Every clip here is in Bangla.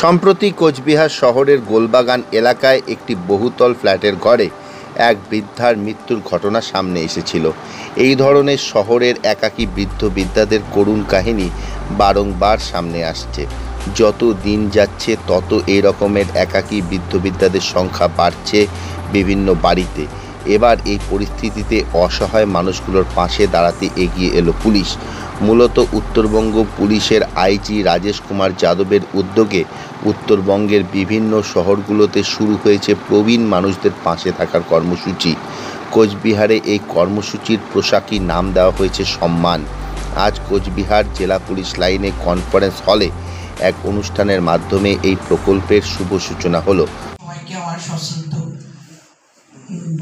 সম্প্রতি কোচবিহার শহরের গোলবাগান এলাকায় একটি বহুতল ফ্ল্যাটের ঘরে এক বৃদ্ধার মৃত্যুর ঘটনা সামনে এসেছিল। এই ধরনের শহরের একাকী বৃদ্ধ বৃদ্ধাদের করুণ কাহিনী বারংবার সামনে আসছে। যত দিন যাচ্ছে তত এই রকমের একাকী বৃদ্ধ বৃদ্ধাদের সংখ্যা বাড়ছে বিভিন্ন বাড়িতে। এবার এই পরিস্থিতিতে অসহায় মানুষগুলোর পাশে দাঁড়াতে এগিয়ে এলো পুলিশ। মূলত উত্তরবঙ্গ পুলিশের আইজি রাজেশ কুমার যাদবের উদ্যোগে উত্তরবঙ্গের বিভিন্ন শহরগুলোতে শুরু হয়েছে প্রবীণ মানুষদের পাশে থাকার কর্মসূচি। কোচবিহারে এই কর্মসূচির পোশাকি নাম দেওয়া হয়েছে সম্মান। আজ কোচবিহার জেলা পুলিশ লাইনে কনফারেন্স হলে এক অনুষ্ঠানের মাধ্যমে এই প্রকল্পের শুভ সূচনা হলো। সবাইকে আমার সশ্রদ্ধ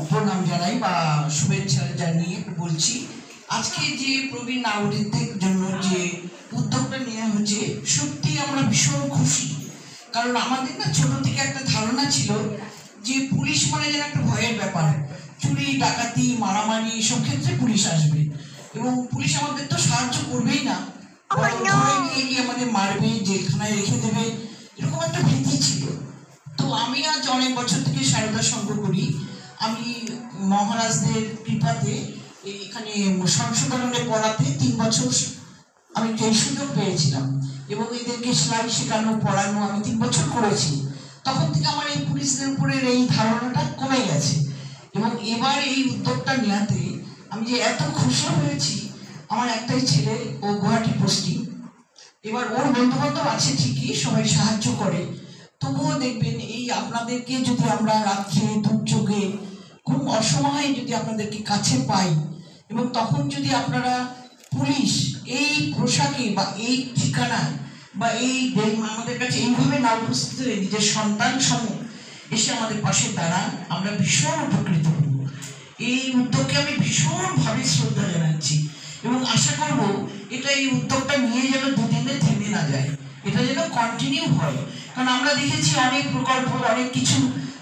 প্রণাম জানাই বা শুভেচ্ছা জানিয়ে বলছি, আজকে যে প্রবীণ নাগরিকদের জন্য যে উদ্যোগটা নেওয়া হচ্ছে, সত্যি আমরা ভীষণ খুশি। কারণ আমাদের না ছোট থেকে একটা ধারণা ছিল যে পুলিশ মানে যেন একটা ভয়ের ব্যাপার, চুরি ডাকাতি মারামারি এসব ক্ষেত্রে পুলিশ আসবে এবং পুলিশ আমাদের তো সাহায্য করবেই না, ধরে নিয়ে গিয়ে আমাদের মারবে, জেলখানায় রেখে দেবে, এরকম একটা ভীতি ছিল। তো আমি আজ অনেক বছর থেকে সারদা সংঘ করি। আমি মহারাজদের কৃপাতে এখানে সংশোধনে পড়াতে 3 বছর আমি এই সুযোগ পেয়েছিলাম এবং এদেরকে সেলাই শেখানো পড়ানো আমি 3 বছর করেছি। তখন থেকে আমার এই পুলিশদের উপরের এই ধারণাটা কমে গেছে এবং এবার এই উদ্যোগটা নেওয়াতে আমি যে এত খুশি হয়েছি। আমার একটাই ছেলে, ও গুয়াহাটি পোস্টিং। এবার ওর বন্ধু বান্ধব আছে ঠিকই, সবাই সাহায্য করে, তবুও দেখবেন এই আপনাদেরকে যদি আমরা রাত্রে দুর্যোগে খুব অসময়ে যদি আপনাদেরকে কাছে পাই এবং তখন যদি আপনারা পুলিশ এই পোশাকে বা এই ঠিকানায় বা এই আমাদের কাছে এইভাবে না উপস্থিত হয়ে নিজের সন্তান সমূহ এসে আমাদের পাশে দাঁড়ান, আমরা ভীষণ উপকৃত হব। এই উদ্যোগকে আমি ভীষণভাবে শ্রদ্ধা জানাচ্ছি এবং আশা করব এটা এই উদ্যোগটা নিয়ে যেন দুদিনে থেমে না যায়, এটা যেন কন্টিনিউ হয়। কারণ আমরা দেখেছি অনেক প্রকল্প, অনেক কিছু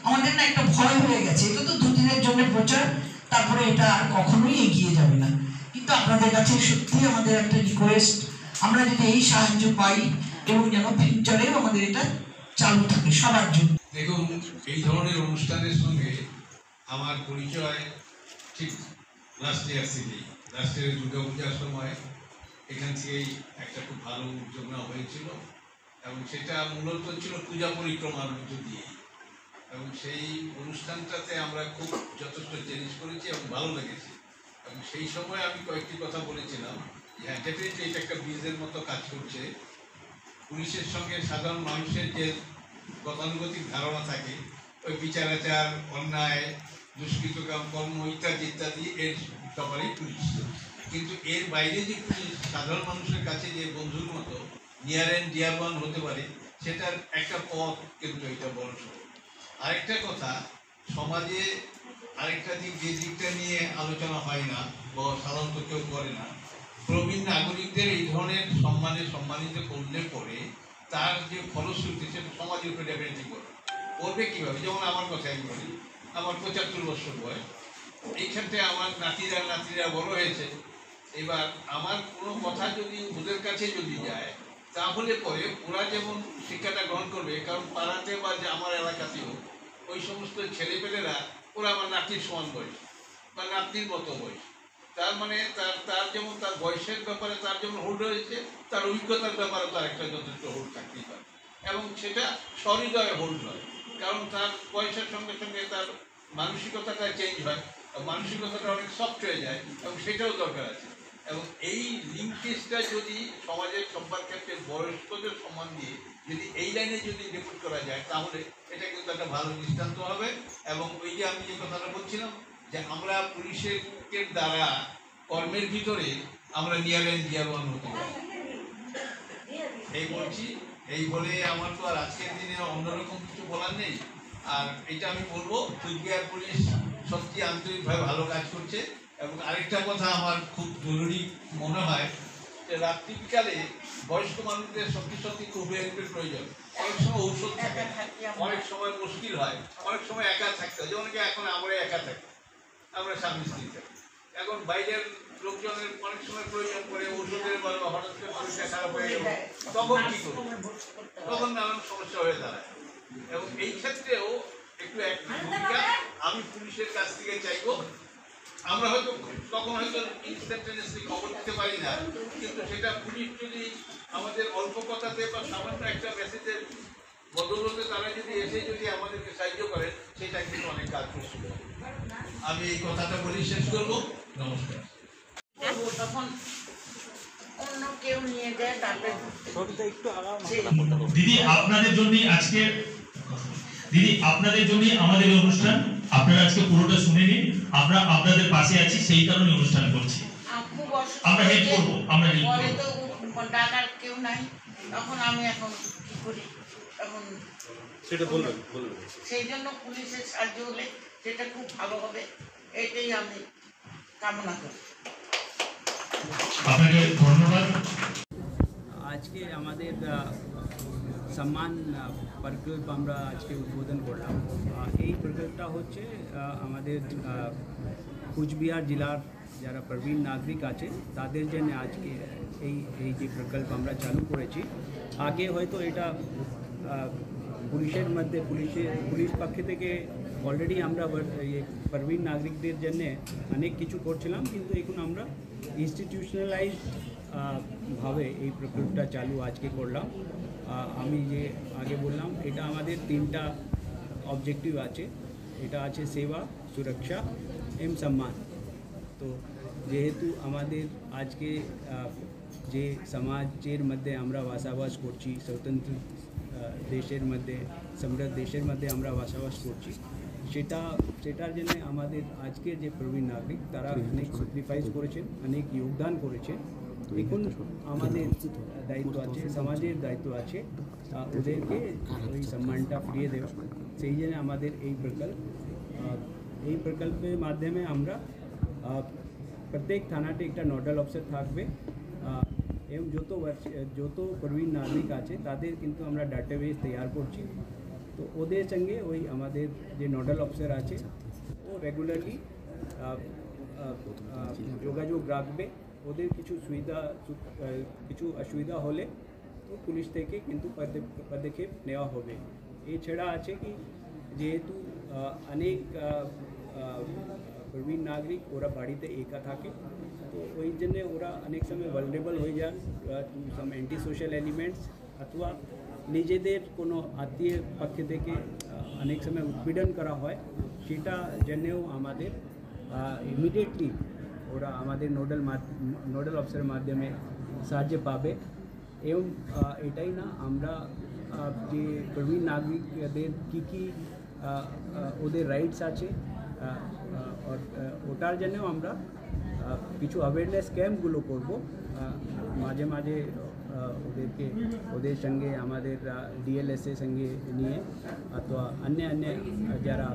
আমাদের না একটা ভয় হয়ে গেছে, এটা তো দুদিনের জন্য প্রচার, তারপরে এটা আর কখনোই এগিয়ে যাবে না। কিন্তু আপনাদের কাছে সত্যি আমাদের একটা রিকোয়েস্ট, আমরা যদি এই সাহায্য পাই এবং যেন ফিউচারেও আমাদের এটা চালু থাকে সবার জন্য। দেখুন, এই ধরনের অনুষ্ঠানের সঙ্গে আমার পরিচয় ঠিক লাস্ট ইয়ারের দুর্গাপূজার সময় এখান থেকেই একটা খুব ভালো উদ্যোগ নেওয়া হয়েছিল এবং সেটা মূলত ছিল পূজা পরিক্রমার মধ্য দিয়ে, এবং সেই অনুষ্ঠানটাতে আমরা খুব যথেষ্ট চেঞ্জ করেছি এবং ভালো লেগেছে। এবং সেই সময় আমি কয়েকটি কথা বলেছিলাম যে হ্যাঁ, ডেফিনেটলি এটা একটা ব্রিজের মতো কাজ করছে। পুলিশের সঙ্গে সাধারণ মানুষের যে গতানুগতিক ধারণা থাকে, ওই বিচার আচার, অন্যায়, দুষ্কৃত কর্ম ইত্যাদি ইত্যাদি, এর ব্যাপারেই পুলিশ। কিন্তু এর বাইরে যে পুলিশ সাধারণ মানুষের কাছে যে বন্ধুর মতো নিয়ার অ্যান্ড ডিয়ার ওয়ান হতে পারে, সেটার একটা পথ কিন্তু এটা বড় সড়। আরেকটা কথা, সমাজে আরেকটা দিক, যে দিকটা নিয়ে আলোচনা হয় না বা সাধারণত কেউ করে না, প্রবীণ নাগরিকদের এই ধরনের সম্মানিত করলে পরে তার যে ফলশ্রুতি সেটা সমাজের উপরে ডেফিনেটলি করবে কীভাবে। যেমন আমার কথা আমি বলি, আমার 75 বছর বয়স, এই ক্ষেত্রে আমার নাতিরা বড় হয়েছে। এবার আমার কোনো কথা যদি ওদের কাছে যদি যায়, তাহলে পরে ওরা যেমন শিক্ষাটা গ্রহণ করবে, কারণ পাড়াতে বা আমার এলাকাতেও ওই সমস্ত ছেলেপেলেরা ওরা আমার নাতির সমান বয়স বা নাতনির মতো বয়স। তার মানে তার যেমন তার বয়সের ব্যাপারে তার যেমন হোল্ড রয়েছে, তার অভিজ্ঞতার ব্যাপারে তার একটা যথেষ্ট হোল্ড থাকতেই পারে, এবং সেটা সহৃদয়ে হোল্ড হয়। কারণ তার বয়সের সঙ্গে সঙ্গে তার মানসিকতাটা চেঞ্জ হয়, মানসিকতাটা অনেক সফট হয়ে যায়, এবং সেটাও দরকার আছে। এবং এই লিঙ্কেজটা যদি সমাজের সবার ক্ষেত্রে বয়স্কদের সম্মান দিয়ে যদি এই লাইনে যদি রিপোর্ট করা যায়, তাহলে এটা কিন্তু একটা ভালো দৃষ্টান্ত হবে। এবং ওই যে আমি যে কথাটা বলছিলাম যে আমরা পুলিশের দ্বারা কর্মের ভিতরে আমরা নিয়ার অ্যান্ড ডিয়ার ওয়ান হতে পারি, এই বলছি। এই বলে আমার তো আর আজকের দিনে অন্যরকম কিছু বলার নেই। আর এটা আমি বলবো, কোচবিহার পুলিশ সত্যি আন্তরিকভাবে ভালো কাজ করছে। এবং আরেকটা কথা আমার খুব জরুরি মনে হয় যে রাত্রি বিকালে বয়স্ক মানুষদের সত্যি খুব হেল্পের প্রয়োজন। অনেক সময় ঔষধ থাকে, অনেক সময় মুশকিল হয়, অনেক সময় একা থাকতে হয়। যেমন কি এখন আমরা একা থাকি, আমরা স্বামী স্ত্রী থাকি। এখন বাইরের লোকজনের অনেক সময় প্রয়োজন পড়ে ওষুধের, হঠাৎ করে শরীরটা খারাপ হয়ে গেল, তখন কি করবো? তখন নানান সমস্যা হয়ে একটু ভূমিকা আমি পুলিশের কাছ থেকে চাইবো। আমরা হয়তো তখন হয়তো ইনস্ট্যান্টানিয়াসলি খবর দিতে পারি না, কিন্তু সেটা পুলিশ যদি আমাদের অল্প কথাতে বা সামান্য একটা মেসেজের বদলতে তারা যদি এসে যদি আমাদেরকে সাহায্য করেন, সেটা কিন্তু অনেক কাজ করছিল। আমি এই কথাটা বলি শেষ করবো। নমস্কার। তখন অন্য কেউ নিয়ে যায়, তারপরে দিদি আপনাদের জন্য আমাদের এই অনুষ্ঠান, আপনারা আজকে পুরোটা শুনে নিন। আমরা আপনাদের পাশে আছি, সেই কারণে অনুষ্ঠান করছি। আমরা হেল্প করবো, পরে তো ডাকার কেউ নাই, তখন আমি এখন কি করি, তখন সেটা বলবেন সেই জন্য পুলিশের সাহায্য হলে সেটা খুব ভালো হবে, এটাই আমি কামনা করি। আপনাকে ধন্যবাদ। আজকে আমাদের সম্মান প্রকল্প আমরা আজকে উদ্বোধন করলাম। এই প্রকল্পটা হচ্ছে আমাদের কুচবিহার জেলার যারা প্রবীণ নাগরিক আছে তাদের জন্য আজকে এই যে প্রকল্প আমরা চালু করেছি। আগে হয়তো এটা পুলিশের মধ্যে পুলিশ পক্ষ থেকে অলরেডি আমরা প্রবীণ নাগরিকদের জন্য অনেক কিছু করছিলাম, কিন্তু এখন আমরা ইনস্টিটিউশনালাইজ ভাবে এই প্রকল্পটা চালু আজকে করলাম। আমি যে আগে বললাম, এটা আমাদের 3টা অবজেক্টিভ আছে। এটা আছে সেবা, সুরক্ষা এবং সম্মান। তো যেহেতু আমাদের আজকে যে সমাজের মধ্যে আমরা বসবাস করছি, স্বতন্ত্র দেশের মধ্যে, সমৃদ্ধ দেশের মধ্যে আমরা বসবাস করছি, সেটার জন্য আমাদের আজকের যে প্রবীণ নাগরিক তারা অনেক স্যাক্রিফাইস করেছেন, অনেক যোগদান করেছেন। এখন আমাদের দায়িত্ব আছে, সমাজের দায়িত্ব আছে ওদেরকে ওই সম্মানটা ফিরিয়ে দেওয়া। সেই জন্য আমাদের এই প্রকল্পের মাধ্যমে আমরা প্রত্যেক থানাতে একটা নোডাল অফিসার থাকবে এবং যত প্রবীণ নাগরিক আছে তাদের কিন্তু আমরা ডাটাবেস তৈরি করছি। তো ওদের সঙ্গে ওই আমাদের যে নোডাল অফিসার আছে ও রেগুলারলি যোগাযোগ রাখবে। ওদের কিছু অসুবিধা হলে তো পুলিশ থেকে কিন্তু পদক্ষেপ নেওয়া হবে। এছাড়া আছে কি যেহেতু অনেক প্রবীণ নাগরিক ওরা বাড়িতে একা থাকে, তো ওই জন্যে ওরা অনেক সময় ভালনারেবল হয়ে যান to some anti social elements, অথবা নিজেদের কোনো আত্মীয় পক্ষ থেকে অনেক সময় উৎপীড়ন করা হয়। সেটা জন্যেও আমাদের ইমিডিয়েটলি ওরা আমাদের নোডাল অফিসারের মাধ্যমে সাহায্য পাবে। এবং এটাই না, আমরা যে প্রবীণ নাগরিকদের কী ওদের রাইটস আছে ওটার জন্যও আমরা কিছু অ্যাওয়ারনেস ক্যাম্পগুলো করব। মাঝে মাঝে ওদের সঙ্গে আমাদের ডিএলএসের সঙ্গে নিয়ে অথবা অন্য যারা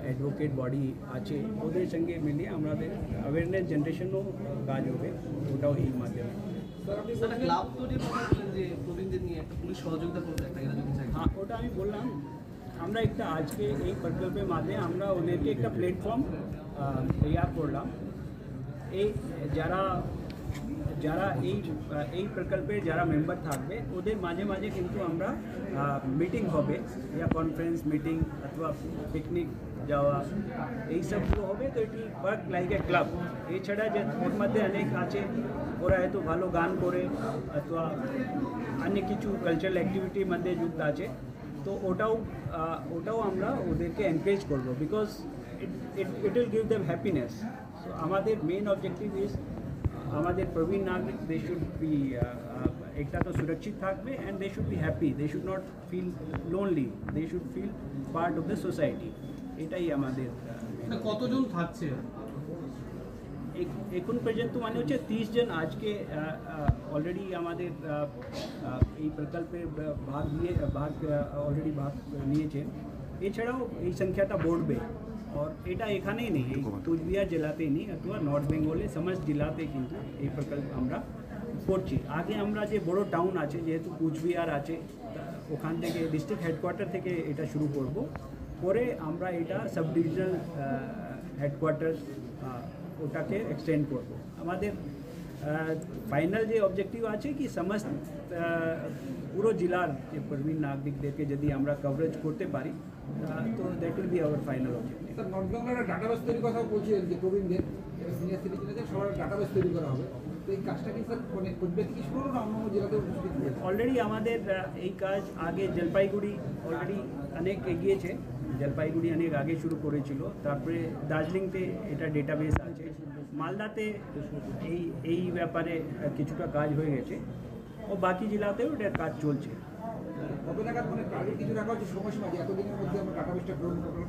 অ্যাডভোকেট বডি আছে ওদের সঙ্গে মিলিয়ে আমাদের অ্যাওয়ারনেস জেনারেশনও কাজ হবে, ওটাও এই মাধ্যমে। হ্যাঁ, ওটা আমি বললাম, আমরা একটা আজকে এই প্রকল্পের মাধ্যমে আমরা ওদেরকে একটা প্ল্যাটফর্ম তৈরি করলাম। এই যারা এই প্রকল্পে যারা মেম্বার থাকবে ওদের মাঝে মাঝে কিন্তু আমরা মিটিং হবে, ইয়া কনফারেন্স মিটিং অথবা পিকনিক যাওয়া এইসবগুলো হবে। তো এটি ওয়ার্ক লাইক এ ক্লাব। এছাড়া যে ওর মধ্যে অনেক আছে, ওরা হয়তো ভালো গান করে অথবা অনেক কিছু কালচারাল অ্যাক্টিভিটির মধ্যে যুক্ত আছে, তো ওটাও আমরা ওদেরকে এনকারেজ করবো, because it will give them happiness. So আমাদের মেইন অবজেক্টিভ ইজ আমাদের প্রবীণ নাগরিক দে শুড বি একটা তো সুরক্ষিত থাকবে and they should be happy, they should not feel lonely, they should feel part of the society. এটাই আমাদের। কতজন থাকছে এখন পর্যন্ত? মানে হচ্ছে 30 জন আজকে অলরেডি আমাদের এই প্রকল্পে ভাগ নিয়েছেন। এছাড়াও এই সংখ্যাটা বাড়বে। और এটা এখানেই নেই, এই কুচবিহার জেলাতেই নেই অথবা নর্থ বেঙ্গলে সমস্ত জেলাতে কিন্তু এই প্রকল্প আমরা করছি। আগে আমরা যে বড় টাউন আছে, যেহেতু কুচবিহার আছে, ওখান থেকে ডিস্ট্রিক্ট হেডকোয়ার্টার থেকে এটা শুরু করব, পরে আমরা এটা সাব ডিভিশনাল হেডকোয়ার্টার ওটাকে এক্সটেন্ড করব। আমাদের ফাইনাল যে অবজেক্টিভ আছে কি সমস্ত পুরো জেলার যে প্রবীণ নাগরিকদেরকে যদি আমরা কভারেজ করতে পারি তো that will be hour final objective. Sir north বেঙ্গলের ডাটাবেস তৈরির কথা বলছিলেন যে প্রবীণদের সিনিয়র সিটিজেনদের সবার ডাটাবেস তৈরি করা হবে, তো এই কাজটা কি স্যার মানে কোচবিহার থেকে শুরু না অন্য জেলাতেও অলরেডি আমাদের এই কাজ আগে জলপাইগুড়ি অলরেডি অনেক এগিয়েছে, জলপাইগুড়ি অনেক আগে শুরু করেছিল, তারপরে দার্জিলিংতে এটা ডেটাবেস আছে, মালদাতে এই ব্যাপারে কিছুটা কাজ হয়ে গেছে ও বাকি জেলাতেও এটার কাজ চলছে। কবে নাগাদ মানে টার্গেট কিছু রাখা হচ্ছে সময়সীমা যে এতদিনের মধ্যে আমরা ডাটাবেসটা গ্রহণ করবো?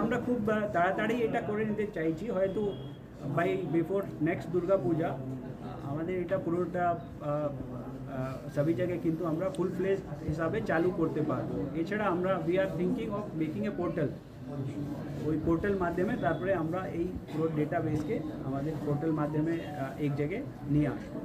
আমরা খুব তাড়াতাড়ি এটা করে নিতে চাইছি, হয়তো বাই বিফোর নেক্সট দুর্গা পূজা আমাদের এটা পুরোটা সবই জায়গায় কিন্তু আমরা ফুল ফ্লেজ হিসাবে চালু করতে পারবো। এছাড়া আমরা we are thinking of making A portal, ওই পোর্টাল মাধ্যমে তারপরে আমরা এই পুরো ডেটাবেসকে আমাদের পোর্টাল মাধ্যমে এক জায়গায় নিয়ে আসবো।